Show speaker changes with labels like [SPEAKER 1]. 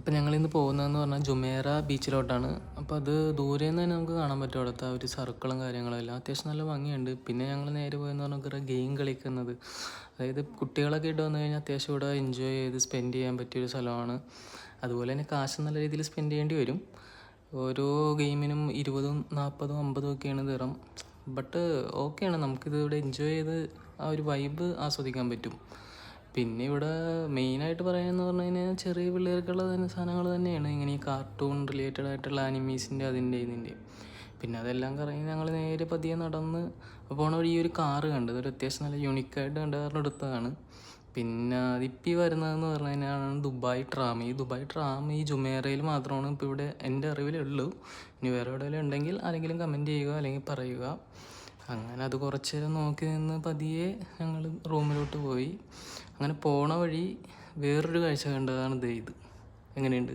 [SPEAKER 1] അപ്പം ഞങ്ങളിന്ന് പോകുന്നതെന്ന് പറഞ്ഞാൽ ജുമേറ ബീച്ചിലോട്ടാണ്. അപ്പോൾ അത് ദൂരെ നിന്ന് തന്നെ നമുക്ക് കാണാൻ പറ്റും അവിടുത്തെ ആ ഒരു സർക്കിളും കാര്യങ്ങളും എല്ലാം. അത്യാവശ്യം നല്ല ഭംഗിയുണ്ട്. പിന്നെ ഞങ്ങൾ നേരെ പോയെന്ന് പറഞ്ഞാൽ കുറേ ഗെയിം കളിക്കുന്നത്, അതായത് കുട്ടികളൊക്കെ ഇട്ട് വന്നു കഴിഞ്ഞാൽ അത്യാവശ്യം ഇവിടെ എൻജോയ് ചെയ്ത് സ്പെൻഡ് ചെയ്യാൻ പറ്റിയൊരു സ്ഥലമാണ്. അതുപോലെ തന്നെ കാശ് നല്ല രീതിയിൽ സ്പെൻഡ് ചെയ്യേണ്ടി വരും. ഓരോ ഗെയിമിനും 20, 40, 50 ഒക്കെയാണ് ദിറം. ബട്ട് ഓക്കെയാണ്, നമുക്കിത് ഇവിടെ എൻജോയ് ചെയ്ത് ആ ഒരു വൈബ് ആസ്വദിക്കാൻ പറ്റും. പിന്നെ ഇവിടെ മെയിനായിട്ട് പറയാമെന്ന് പറഞ്ഞു കഴിഞ്ഞാൽ ചെറിയ പിള്ളേർക്കുള്ള തന്നെ സാധനങ്ങൾ തന്നെയാണ്, ഇങ്ങനെ ഈ കാർട്ടൂൺ റിലേറ്റഡ് ആയിട്ടുള്ള ആനിമീസിൻ്റെ ഇതിൻ്റെയും. പിന്നെ അതെല്ലാം കറങ്ങി ഞങ്ങൾ നേരെ പതിയെ നടന്ന് പോണ വഴി ഈ ഒരു കാറ് കണ്ടത്, ഒരു അത്യാവശ്യം നല്ല യുണീക്കായിട്ട് കണ്ട കാരണം എടുത്തതാണ്. പിന്നെ അതിപ്പോൾ ഈ വരുന്നതെന്ന് പറഞ്ഞു കഴിഞ്ഞാൽ ദുബായ് ട്രാം. ഈ ദുബായ് ട്രാം ഈ ജുമേറയിൽ മാത്രമാണ് ഇപ്പോൾ ഇവിടെ എൻ്റെ അറിവിലുള്ളൂ. ഇനി വേറെ എവിടെയെങ്കിലും ഉണ്ടെങ്കിൽ ആരെങ്കിലും കമൻറ്റ് ചെയ്യുക അല്ലെങ്കിൽ പറയുക. അങ്ങനെ അത് കുറച്ച് നേരം നോക്കി നിന്ന് പതിയെ ഞങ്ങൾ റൂമിലോട്ട് പോയി. അങ്ങനെ പോണ വഴി വേറൊരു കാഴ്ച കണ്ടതാണ് ഇത്. എങ്ങനെയുണ്ട്?